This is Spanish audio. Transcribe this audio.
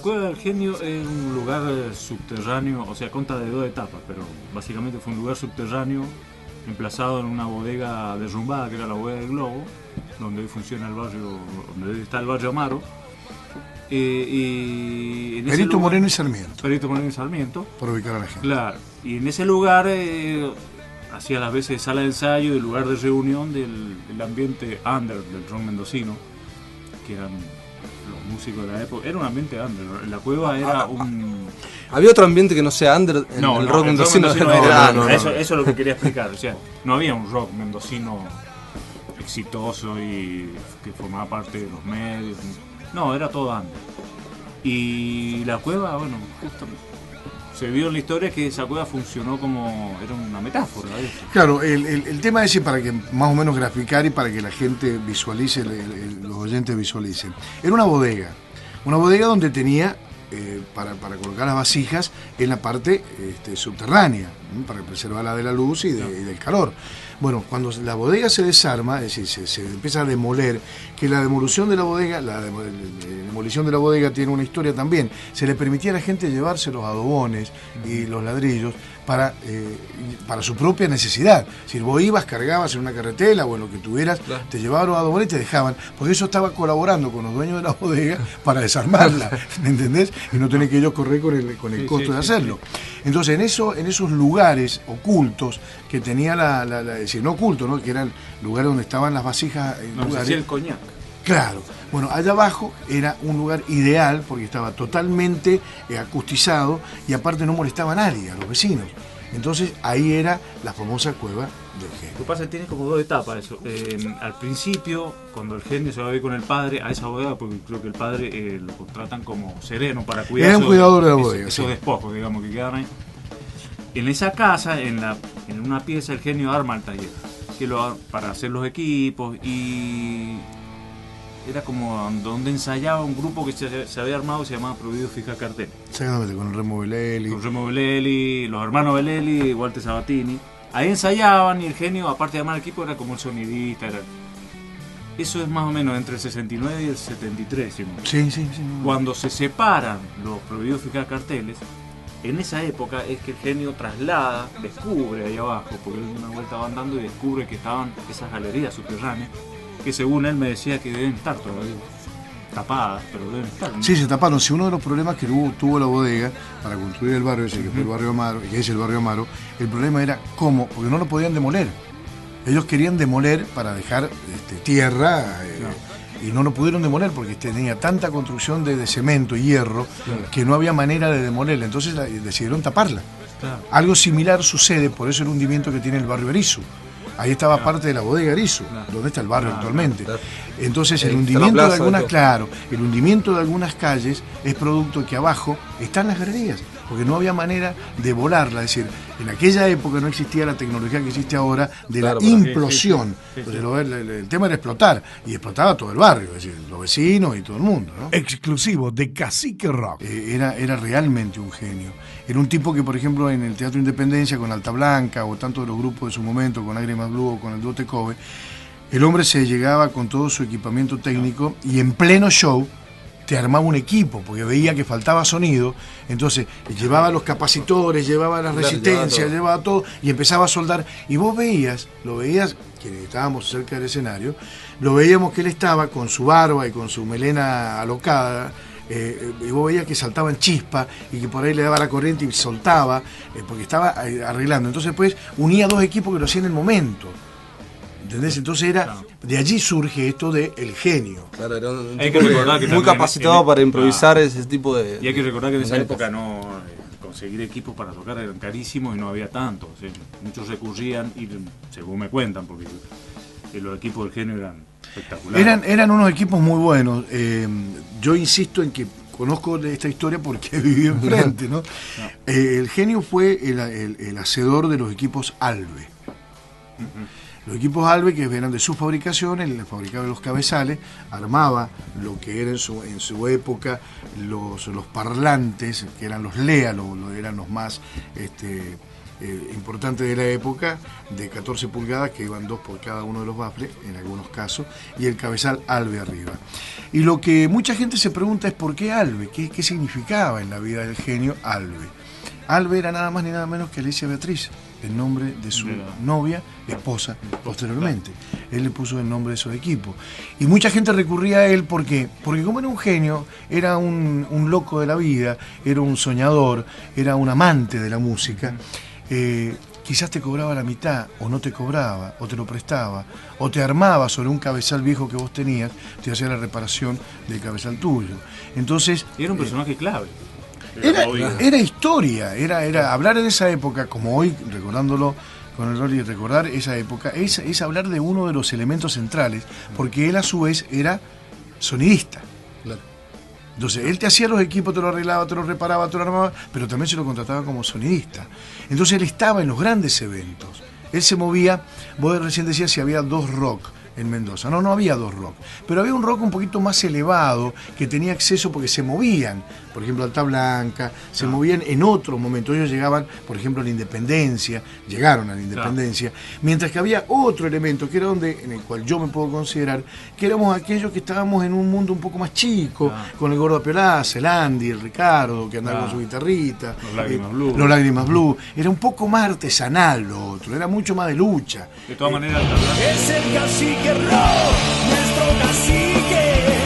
Cueva del Genio es un lugar subterráneo, o sea, consta de 2 etapas, pero básicamente fue un lugar subterráneo emplazado en una bodega derrumbada, que era la bodega del Globo, donde hoy funciona el barrio, donde hoy está el barrio Amaro. Y en Perito Moreno y Sarmiento. Perito Moreno y Sarmiento. Por ubicar a la gente. Claro, y en ese lugar hacía las veces sala de ensayo y lugar de reunión del ambiente under del rock mendocino, que eran los músicos de la época. Era un ambiente under. La Cueva era un... ¿Había otro ambiente que no sea under en el rock mendocino? Eso es lo que quería explicar. O sea, no había un rock mendocino exitoso y que formaba parte de los medios. No, era todo under. Y la Cueva, bueno, justamente se vio en la historia que esa cueva funcionó como... era una metáfora de eso. Claro, el tema ese, para que más o menos graficar y para que la gente visualice, los oyentes visualicen. Era una bodega donde tenía para colocar las vasijas en la parte subterránea, para preservarla de la luz y del calor. Bueno, cuando la bodega se desarma, es decir, se empieza a demoler, que la demolición de la bodega, demolición de la bodega tiene una historia también. Se le permitía a la gente llevarse los adobones y los ladrillos para su propia necesidad. Si vos ibas, cargabas en una carretela o en lo que tuvieras, claro, te llevaban los adobones y te dejaban, porque eso estaba colaborando con los dueños de la bodega para desarmarla, ¿me entendés? Y no tener que ellos correr con el costo de hacerlo. Entonces, en esos lugares ocultos que tenía es decir, no ocultos, ¿no? Que eran lugares donde estaban las vasijas. Se hacía el coñac. Claro. Bueno, allá abajo era un lugar ideal porque estaba totalmente acustizado y aparte no molestaba a nadie, a los vecinos. Entonces ahí era la famosa Cueva del Genio. Lo que pasa es que tiene como 2 etapas eso. Al principio, cuando el genio se va a ir con el padre a esa bodega, porque creo que el padre lo contratan como sereno para cuidar. Era un cuidador de la bodega. Esos despojos, digamos, que quedan ahí. En esa casa, en una pieza, el genio arma el taller para hacer los equipos, y era como donde ensayaba un grupo que se había armado, se llamaba Prohibido Fijar Cartel. Exactamente, con el Remo Belelli. Con Remo Belelli, los hermanos Belelli, Walter Sabatini. Ahí ensayaban y el genio, aparte de armar el equipo, era como el sonidista. Eso es más o menos entre el 69 y el 73. Sí. Cuando se separan los Prohibidos Fijar Carteles, en esa época es que el genio descubre ahí abajo, porque él una vuelta va andando y descubre que estaban esas galerías subterráneas, que según él me decía que deben estar todavía tapadas, pero deben estar, ¿no? Sí, se taparon. Si uno de los problemas que tuvo la bodega para construir el barrio ese, que fue el barrio Amaro, que es el barrio Amaro, el problema era cómo, porque no lo podían demoler. Ellos querían demoler para dejar tierra, y no lo pudieron demoler porque tenía tanta construcción de cemento y hierro, claro, que no había manera de demolerla. Entonces decidieron taparla. Claro. Algo similar sucede por eso el hundimiento que tiene el barrio Erizo. Ahí estaba, claro, parte de la bodega Erizo, claro, donde está el barrio actualmente. Claro. Entonces el hundimiento el hundimiento de algunas calles es producto de que abajo están las galerías, porque no había manera de volarla. Es decir, en aquella época no existía la tecnología que existe ahora de la implosión. Sí. Entonces el tema era explotar, y explotaba todo el barrio, es decir, los vecinos y todo el mundo, ¿no? Exclusivo de Cacique Rock. Era realmente un genio. Era un tipo que, por ejemplo, en el Teatro Independencia, con Alta Blanca, o tanto de los grupos de su momento, con Lágrimas Blue o con el dúo Tecobe, el hombre se llegaba con todo su equipamiento técnico y en pleno show te armaba un equipo, porque veía que faltaba sonido, entonces llevaba los capacitores, llevaba las resistencias, llevaba todo, y empezaba a soldar, y lo veías, quienes estábamos cerca del escenario, lo veíamos que él estaba con su barba y con su melena alocada, y vos veías que saltaban chispas y que por ahí le daba la corriente y soltaba, porque estaba arreglando. Entonces pues unía 2 equipos que lo hacían en el momento. ¿Entendés? Entonces de allí surge esto de el genio. Claro, era un tipo muy capacitado para improvisar ese tipo de... Y hay que recordar que en esa época conseguir equipos para tocar eran carísimos y no había tanto. O sea, muchos recurrían, y según me cuentan, porque los equipos del genio eran espectaculares. Eran unos equipos muy buenos. Yo insisto en que conozco esta historia porque viví enfrente, ¿no? El genio fue el hacedor de los equipos Alve. Los equipos Alve, que eran de sus fabricaciones, él fabricaba los cabezales, armaba lo que era en su época los parlantes, que eran los LEA, eran los más importantes de la época, de 14 pulgadas, que iban 2 por cada uno de los baffles, en algunos casos, y el cabezal Alve arriba. Y lo que mucha gente se pregunta es ¿por qué Alve? ¿Qué significaba en la vida del genio Alve? Alve era nada más ni nada menos que Alicia Beatriz, el nombre de su novia, esposa, posteriormente. Él le puso el nombre de su equipo. Y mucha gente recurría a él porque como era un genio, era un loco de la vida, era un soñador, era un amante de la música, quizás te cobraba la mitad, o no te cobraba, o te lo prestaba, o te armaba sobre un cabezal viejo que vos tenías, te hacía la reparación del cabezal tuyo. Entonces, y era un personaje clave. Era historia, era hablar en esa época, como hoy, recordándolo con el rol y recordar esa época, es hablar de uno de los elementos centrales, porque él a su vez era sonidista. Claro. Entonces, él te hacía los equipos, te lo arreglaba, te lo reparaba, te lo armaba, pero también se lo contrataba como sonidista. Entonces, él estaba en los grandes eventos. Él se movía, vos recién decías si había 2 rock en Mendoza. No había 2 rock, pero había un rock un poquito más elevado que tenía acceso porque se movían, por ejemplo, Alta Blanca, se movían en otros momentos. Ellos llegaban, por ejemplo, a la Independencia, llegaron a la Independencia, mientras que había otro elemento que era en el cual yo me puedo considerar que éramos aquellos que estábamos en un mundo un poco más chico, con el Gordo Piolaza, el Andy, el Ricardo, que andaba con su guitarrita, los Lágrimas Blue. Era un poco más artesanal lo otro, era mucho más de lucha. De todas maneras, es el cacique rock, nuestro cacique.